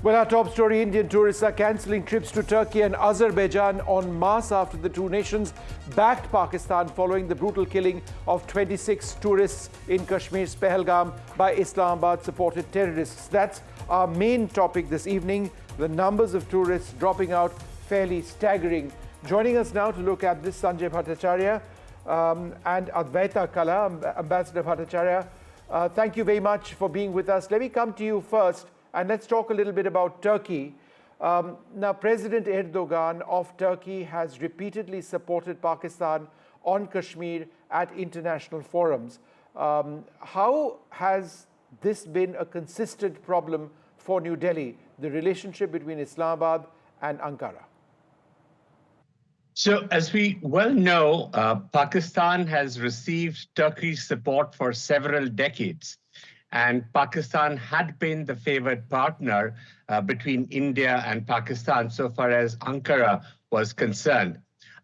Well, our top story, Indian tourists are cancelling trips to Turkey and Azerbaijan en masse after the two nations backed Pakistan following the brutal killing of 26 tourists in Kashmir's Pahalgam by Islamabad-supported terrorists. That's our main topic this evening, the numbers of tourists dropping out, fairly staggering. Joining us now to look at this, Sanjay Bhattacharya and Advaita Kala, Ambassador Bhattacharya. Thank you very much for being with us. Let me come to you first. And let's talk a little bit about Turkey. Now, President Erdogan of Turkey has repeatedly supported Pakistan on Kashmir at international forums. How has this been a consistent problem for New Delhi, the relationship between Islamabad and Ankara? So, as we well know, Pakistan has received Turkey's support for several decades. And Pakistan had been the favored partner between India and Pakistan so far as Ankara was concerned.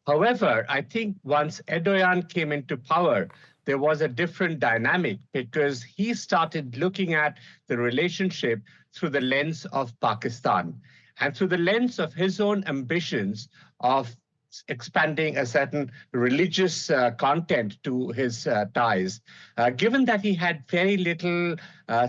However, I think once Erdogan came into power, there was a different dynamic because he started looking at the relationship through the lens of Pakistan and through the lens of his own ambitions of expanding a certain religious content to his ties. Given that he had very little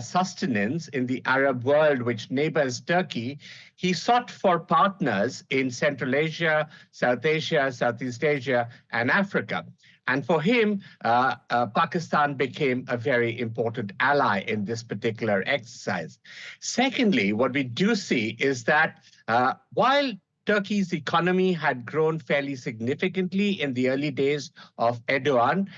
sustenance in the Arab world, which neighbors Turkey, he sought for partners in Central Asia, South Asia, Southeast Asia, and Africa. And for him, Pakistan became a very important ally in this particular exercise. Secondly, what we do see is that while Turkey's economy had grown fairly significantly in the early days of Erdogan,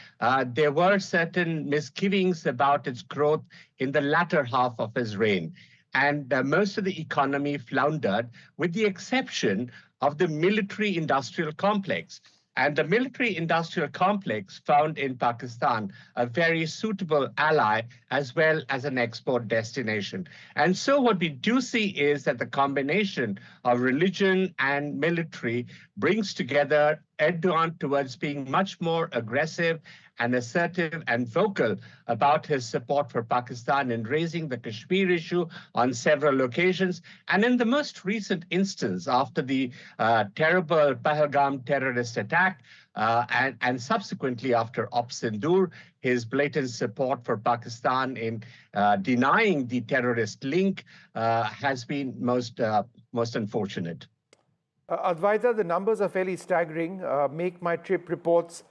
there were certain misgivings about its growth in the latter half of his reign. And most of the economy floundered, with the exception of the military-industrial complex. And the military-industrial complex found in Pakistan a very suitable ally as well as an export destination. And so what we do see is that the combination of religion and military brings together Erdogan towards being much more aggressive and assertive and vocal about his support for Pakistan in raising the Kashmir issue on several occasions. And in the most recent instance, after the terrible Pahalgam terrorist attack, and subsequently after Operation Sindoor, his blatant support for Pakistan in denying the terrorist link has been most unfortunate. Advaita, the numbers are fairly staggering. MakeMyTrip reports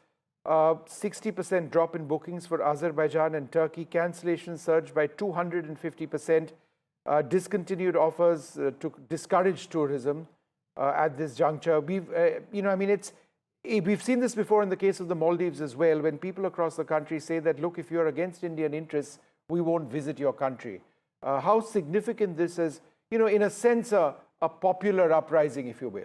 60% drop in bookings for Azerbaijan and Turkey. Cancellations surged by 250%. Discontinued offers to discourage tourism at this juncture. We've seen this before in the case of the Maldives as well, when people across the country say that, look, if you're against Indian interests, we won't visit your country. How significant this is, in a sense, a popular uprising, if you will.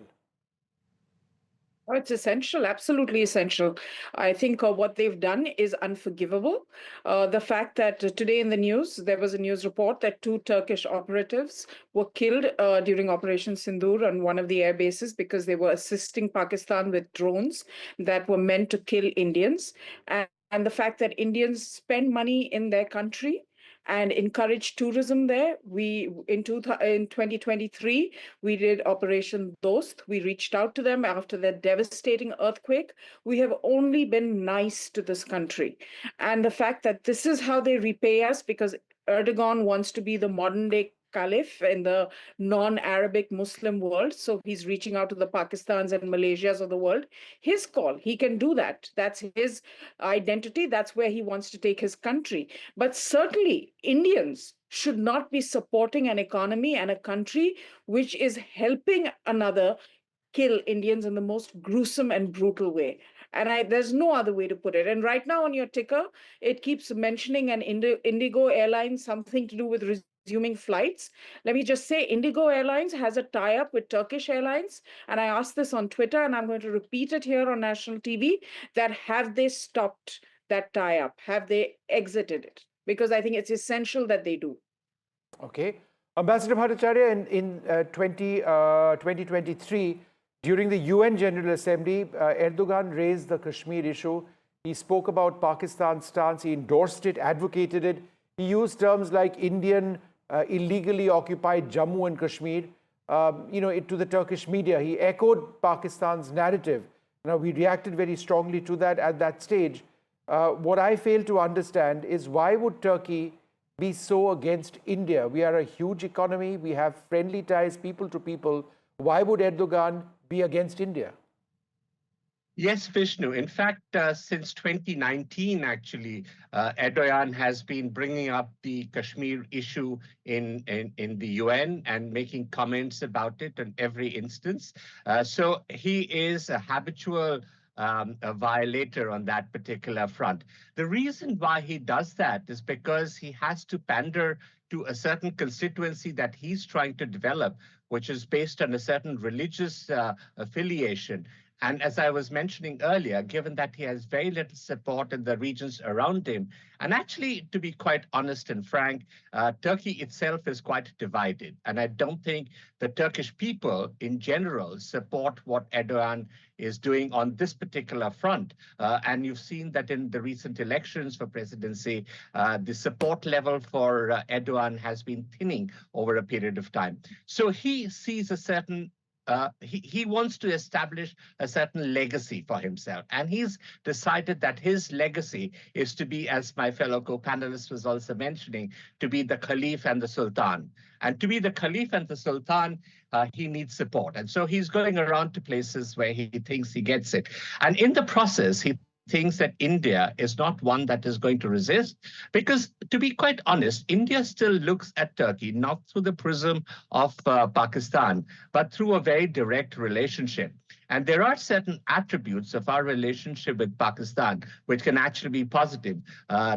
Oh, it's essential, absolutely essential. I think what they've done is unforgivable. The fact that today in the news, there was a news report that 2 Turkish operatives were killed during Operation Sindoor on one of the air bases because they were assisting Pakistan with drones that were meant to kill Indians. And the fact that Indians spend money in their country and encourage tourism there. In 2023, we did Operation Dost. We reached out to them after that devastating earthquake. We have only been nice to this country. And the fact that this is how they repay us, because Erdogan wants to be the modern day caliph in the non-Arabic Muslim world. So he's reaching out to the Pakistans and Malaysias of the world. His call, he can do that. That's his identity. That's where he wants to take his country. But certainly Indians should not be supporting an economy and a country which is helping another kill Indians in the most gruesome and brutal way. And there's no other way to put it. And right now on your ticker, it keeps mentioning an Indigo airline, something to do with resuming flights. Let me just say, Indigo Airlines has a tie-up with Turkish Airlines. And I asked this on Twitter, and I'm going to repeat it here on national TV, that have they stopped that tie-up? Have they exited it? Because I think it's essential that they do. Okay. Ambassador Bhattacharya, in 2023, during the UN General Assembly, Erdogan raised the Kashmir issue. He spoke about Pakistan's stance. He endorsed it, advocated it. He used terms like Indian illegally occupied Jammu and Kashmir, to the Turkish media. He echoed Pakistan's narrative. Now, we reacted very strongly to that at that stage. What I fail to understand is why would Turkey be so against India? We are a huge economy. We have friendly ties, people to people. Why would Erdogan be against India? Yes, Vishnu. In fact, since 2019, actually, Erdogan has been bringing up the Kashmir issue in the UN and making comments about it in every instance. So he is a habitual a violator on that particular front. The reason why he does that is because he has to pander to a certain constituency that he's trying to develop, which is based on a certain religious affiliation. And as I was mentioning earlier, given that he has very little support in the regions around him, and actually, to be quite honest and frank, Turkey itself is quite divided. And I don't think the Turkish people in general support what Erdogan is doing on this particular front. And you've seen that in the recent elections for presidency, the support level for Erdogan has been thinning over a period of time. So he sees a certain he wants to establish a certain legacy for himself. And he's decided that his legacy is to be, as my fellow co-panelist was also mentioning, to be the Caliph and the Sultan. And to be the Caliph and the Sultan, he needs support. And so he's going around to places where he thinks he gets it. And in the process, he thinks that India is not one that is going to resist, because to be quite honest, India still looks at Turkey not through the prism of Pakistan, but through a very direct relationship. And there are certain attributes of our relationship with Pakistan which can actually be positive.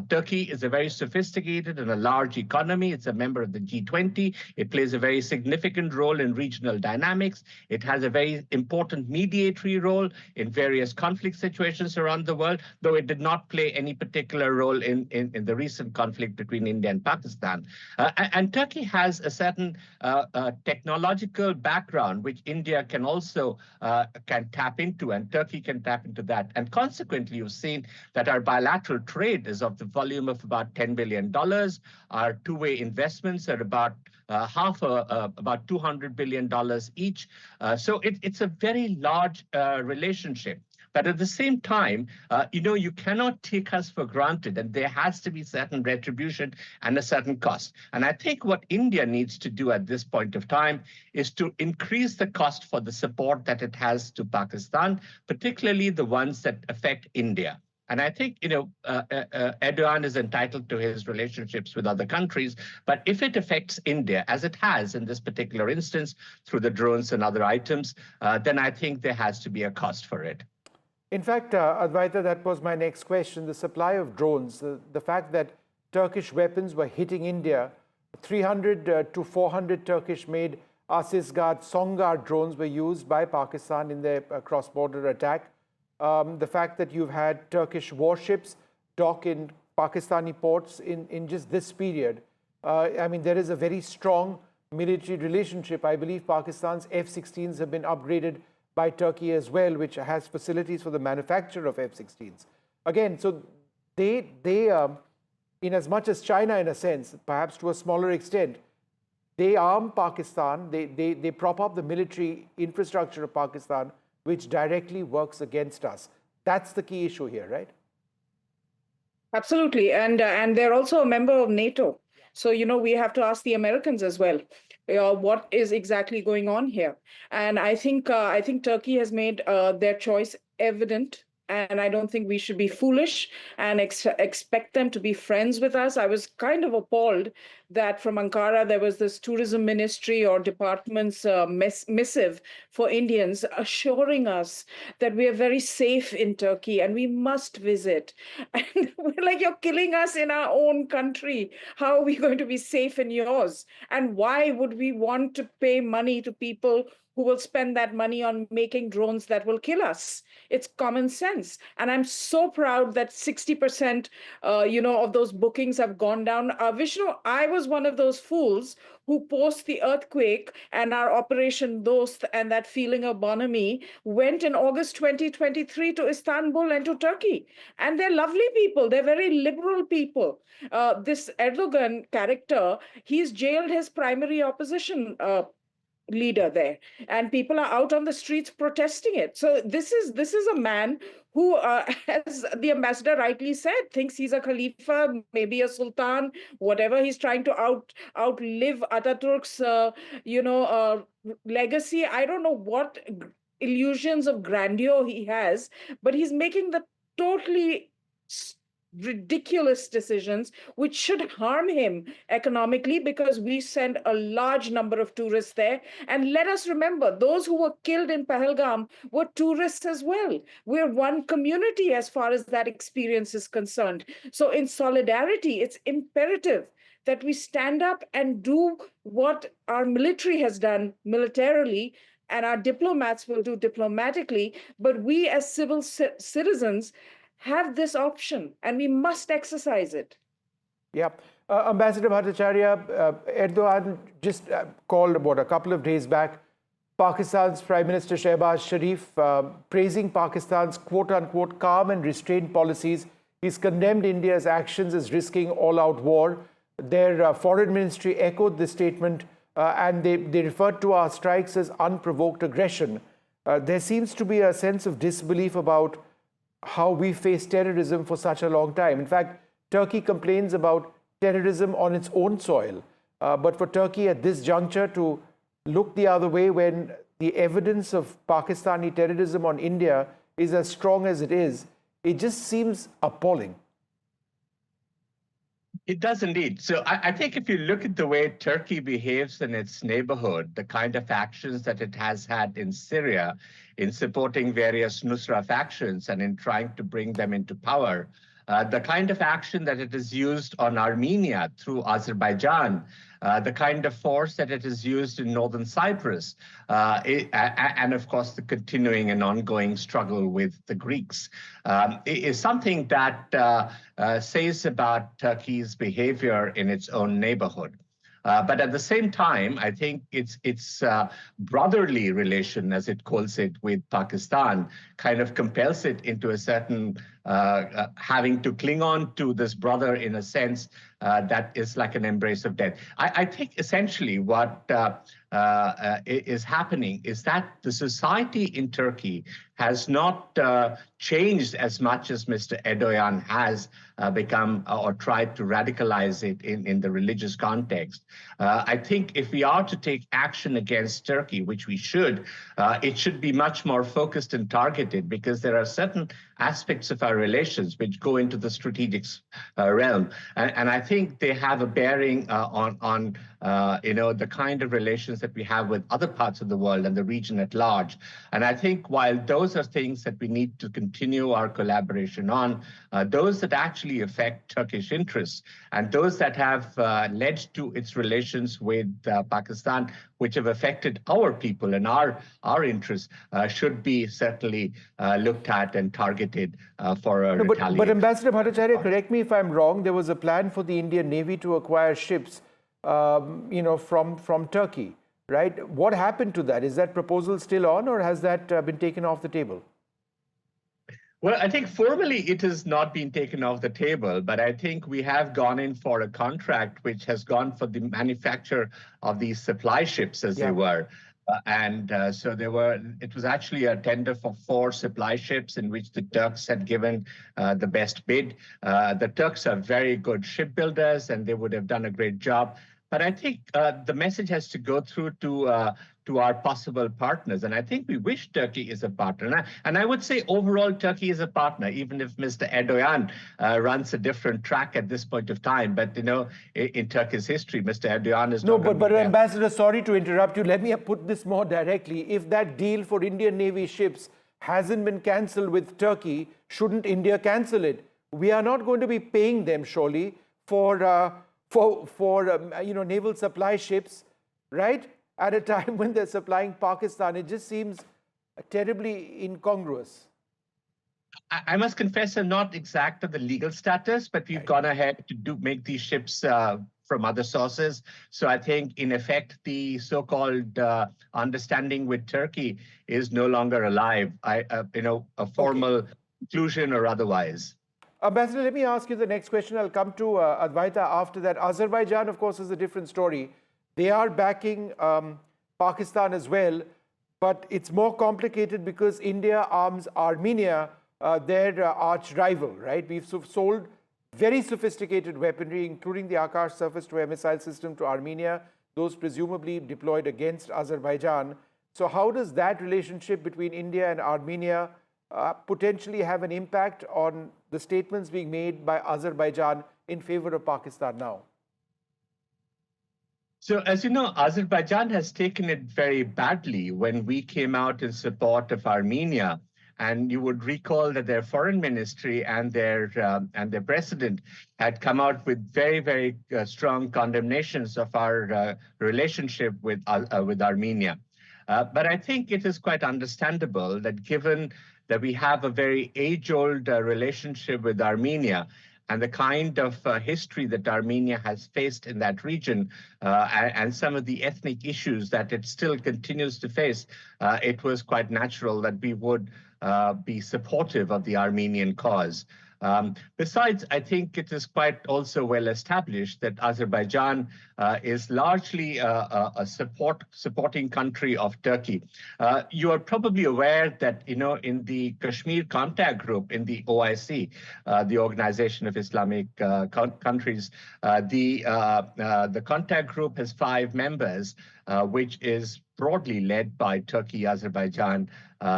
Turkey is a very sophisticated and a large economy. It's a member of the G20. It plays a very significant role in regional dynamics. It has a very important mediatory role in various conflict situations around the world, though it did not play any particular role in the recent conflict between India and Pakistan. And Turkey has a certain technological background which India can also can tap into, and Turkey can tap into that. And consequently, you've seen that our bilateral trade is of the volume of about $10 billion. Our two-way investments are about about $200 billion each. So it's a very large relationship. But at the same time, you cannot take us for granted, and there has to be certain retribution and a certain cost. And I think what India needs to do at this point of time is to increase the cost for the support that it has to Pakistan, particularly the ones that affect India. And I think, Erdogan is entitled to his relationships with other countries, but if it affects India, as it has in this particular instance, through the drones and other items, then I think there has to be a cost for it. In fact, Advaita, that was my next question. The supply of drones, the fact that Turkish weapons were hitting India, 300 to 400 Turkish-made Asisgard, Songar drones were used by Pakistan in their cross-border attack. The fact that you've had Turkish warships dock in Pakistani ports in just this period. I mean, there is a very strong military relationship. I believe Pakistan's F-16s have been upgraded by Turkey as well, which has facilities for the manufacture of F-16s. Again, so they in as much as China, in a sense, perhaps to a smaller extent, they arm Pakistan, they prop up the military infrastructure of Pakistan, which directly works against us. That's the key issue here, right? Absolutely. And they're also a member of NATO. So, we have to ask the Americans as well. What is exactly going on here? And I think Turkey has made their choice evident. And I don't think we should be foolish and expect them to be friends with us. I was kind of appalled that from Ankara, there was this tourism ministry or department's missive for Indians assuring us that we are very safe in Turkey and we must visit. And we're like, you're killing us in our own country. How are we going to be safe in yours? And why would we want to pay money to people who will spend that money on making drones that will kill us? It's common sense. And I'm so proud that 60%, of those bookings have gone down. Vishnu, I was was one of those fools who post the earthquake and our Operation Dost and that feeling of bonhomie went in August 2023 to Istanbul and to Turkey. And they're lovely people. They're very liberal people. This Erdogan character, he's jailed his primary opposition leader there, and people are out on the streets protesting it. So this is a man who, as the ambassador rightly said, thinks he's a khalifa, maybe a sultan, whatever. He's trying to outlive Ataturk's legacy. I don't know what illusions of grandeur he has, but he's making the totally ridiculous decisions which should harm him economically, because we send a large number of tourists there. And let us remember, those who were killed in Pahalgam were tourists as well. We're one community as far as that experience is concerned. So in solidarity, it's imperative that we stand up and do what our military has done militarily and our diplomats will do diplomatically, but we as civil citizens have this option, and we must exercise it. Yeah. Ambassador Bhattacharya, Erdogan just called, a couple of days back, Pakistan's Prime Minister Shehbaz Sharif, praising Pakistan's quote-unquote calm and restrained policies. He's condemned India's actions as risking all-out war. Their foreign ministry echoed the statement, and they referred to our strikes as unprovoked aggression. There seems to be a sense of disbelief about how we face terrorism for such a long time. In fact, Turkey complains about terrorism on its own soil. But for Turkey at this juncture to look the other way when the evidence of Pakistani terrorism on India is as strong as it just seems appalling. It does indeed. So I think if you look at the way Turkey behaves in its neighborhood, the kind of actions that it has had in Syria, in supporting various Nusra factions and in trying to bring them into power, the kind of action that it has used on Armenia through Azerbaijan, the kind of force that it has used in northern Cyprus, and of course the continuing and ongoing struggle with the Greeks, is something that says about Turkey's behavior in its own neighborhood. But at the same time, I think its brotherly relation, as it calls it, with Pakistan kind of compels it into a certain having to cling on to this brother in a sense that is like an embrace of death. I think essentially what is happening is that the society in Turkey has not changed as much as Mr. Erdogan has become or tried to radicalize it in the religious context. I think if we are to take action against Turkey, which we should, it should be much more focused and targeted, because there are certain aspects of our relations which go into the strategic realm. And I think they have a bearing on the kind of relations that we have with other parts of the world and the region at large. And I think while those are things that we need to continue our collaboration on, those that actually affect Turkish interests and those that have led to its relations with Pakistan, which have affected our people and our interests, should be certainly looked at and targeted for a retaliation. But Ambassador Bhattacharya, correct me if I'm wrong, there was a plan for the Indian Navy to acquire ships from Turkey, right? What happened to that? Is that proposal still on, or has that been taken off the table? Well, I think formally it has not been taken off the table, but I think we have gone in for a contract which has gone for the manufacture of these supply ships, as they were. So it was actually a tender for 4 supply ships in which the Turks had given the best bid. The Turks are very good shipbuilders and they would have done a great job. But I think the message has to go through to our possible partners. And I think we wish Turkey is a partner. And I would say overall, Turkey is a partner, even if Mr. Erdogan runs a different track at this point of time. But, in Turkey's history, Mr. Erdogan is not... No, but Ambassador, sorry to interrupt you. Let me put this more directly. If that deal for Indian Navy ships hasn't been cancelled with Turkey, shouldn't India cancel it? We are not going to be paying them, surely, for naval supply ships, right? At a time when they're supplying Pakistan. It just seems terribly incongruous. I must confess I'm not exact on the legal status, but we've gone ahead to make these ships from other sources. So I think, in effect, the so-called understanding with Turkey is no longer alive, a formal conclusion or otherwise. Ambassador, let me ask you the next question. I'll come to Advaita after that. Azerbaijan, of course, is a different story. They are backing Pakistan as well, but it's more complicated because India arms Armenia, their arch rival, right? We've sold very sophisticated weaponry, including the Akash surface-to-air missile system, to Armenia, those presumably deployed against Azerbaijan. So how does that relationship between India and Armenia potentially have an impact on the statements being made by Azerbaijan in favor of Pakistan now? So, as you know, Azerbaijan has taken it very badly when we came out in support of Armenia. And you would recall that their foreign ministry and their president had come out with very, very strong condemnations of our relationship with Armenia. But I think it is quite understandable that, given that we have a very age-old relationship with Armenia, and the kind of history that Armenia has faced in that region, and some of the ethnic issues that it still continues to face, it was quite natural that we would be supportive of the Armenian cause. Besides, I think it is quite also well established that Azerbaijan is largely a supporting country of Turkey. You are probably aware that, in the Kashmir contact group in the OIC, the Organization of Islamic Countries, the contact group has 5 members, which is broadly led by Turkey, Azerbaijan,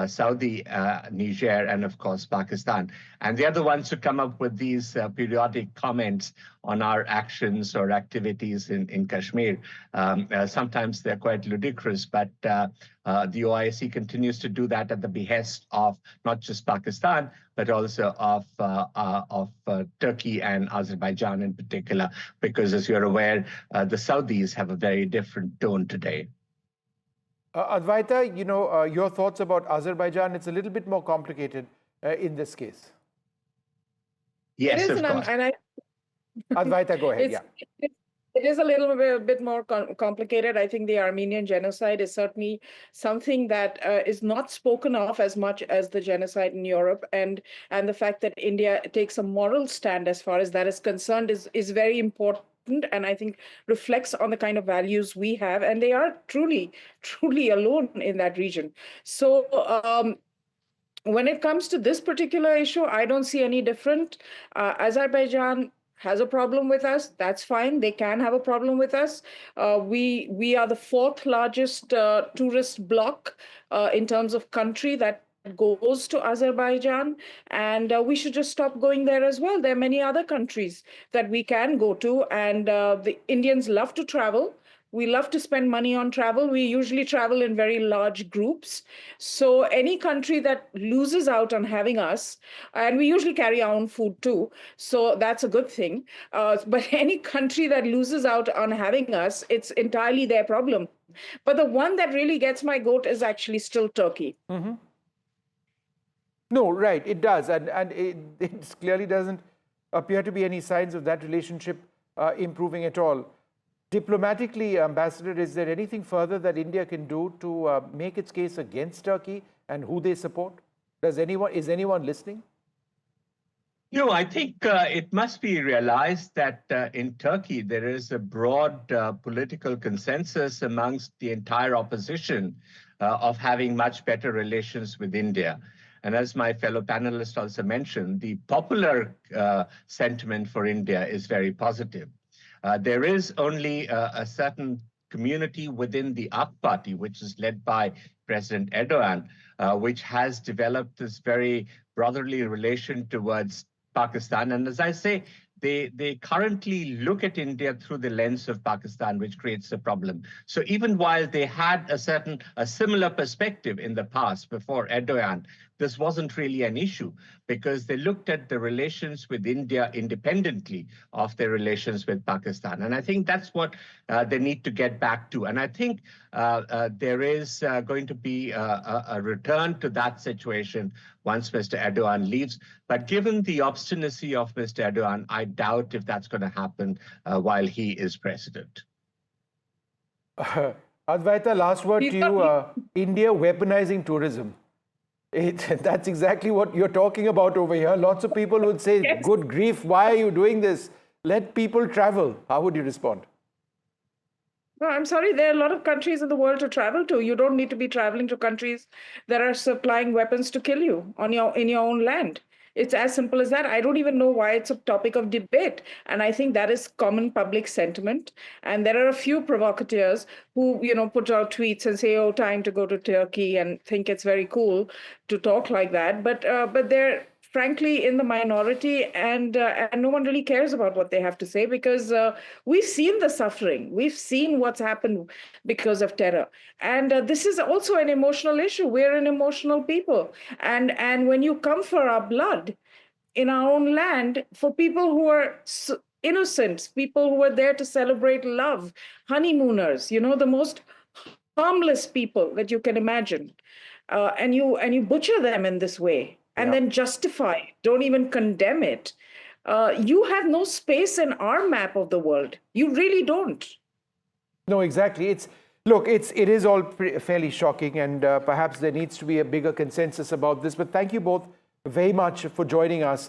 Saudi, Niger, and of course Pakistan. And they're the ones who come up with these periodic comments on our actions or activities in Kashmir. Sometimes they're quite ludicrous, but the OIC continues to do that at the behest of not just Pakistan, but also of Turkey and Azerbaijan in particular, because, as you're aware, the Saudis have a very different tone today. Advaita, your thoughts about Azerbaijan, it's a little bit more complicated in this case. Yes, of course. Advaita, go ahead. It is a little bit more complicated. I think the Armenian genocide is certainly something that is not spoken of as much as the genocide in Europe. And the fact that India takes a moral stand as far as that is concerned is very important, and I think reflects on the kind of values we have. And they are truly, truly alone in that region. So when it comes to this particular issue, I don't see any different. Azerbaijan has a problem with us. That's fine. They can have a problem with us. We are the 4th largest tourist bloc in terms of country that goes to Azerbaijan, and we should just stop going there as well. There are many other countries that we can go to, and the Indians love to travel. We love to spend money on travel. We usually travel in very large groups. So any country that loses out on having us, and we usually carry our own food too, so that's a good thing. But any country that loses out on having us, it's entirely their problem. But the one that really gets my goat is actually still Turkey. Mm-hmm. No, right, it does. And it clearly doesn't appear to be any signs of that relationship improving at all. Diplomatically, Ambassador, is there anything further that India can do to make its case against Turkey and who they support? Is anyone listening? I think it must be realized that in Turkey, there is a broad political consensus amongst the entire opposition of having much better relations with India. And as my fellow panelists also mentioned, the popular sentiment for India is very positive. There is only a certain community within the AK party, which is led by President Erdogan, which has developed this very brotherly relation towards Pakistan. And as I say, they currently look at India through the lens of Pakistan, which creates a problem. So even while they had a similar perspective in the past before Erdogan, this wasn't really an issue because they looked at the relations with India independently of their relations with Pakistan. And I think that's what they need to get back to. And I think there is going to be a return to that situation once Mr. Erdogan leaves. But given the obstinacy of Mr. Erdogan, I doubt if that's going to happen while he is president. Advaita, last word to you. India weaponizing tourism. That's exactly what you're talking about over here. Lots of people would say, yes, good grief, why are you doing this? Let people travel. How would you respond? No, I'm sorry, there are a lot of countries in the world to travel to. You don't need to be traveling to countries that are supplying weapons to kill you in your own land. It's as simple as that. I don't even know why it's a topic of debate. And I think that is common public sentiment. And there are a few provocateurs who, put out tweets and say, oh, time to go to Turkey, and think it's very cool to talk like that. But they're frankly in the minority, and no one really cares about what they have to say, because we've seen the suffering. We've seen what's happened because of terror. And this is also an emotional issue. We're an emotional people. And when you come for our blood in our own land, for people who are innocent, people who are there to celebrate love, honeymooners, the most harmless people that you can imagine, and you butcher them in this way, and then justify it, don't even condemn it. You have no space in our map of the world. You really don't. No, exactly. It is all fairly shocking, and perhaps there needs to be a bigger consensus about this. But thank you both very much for joining us.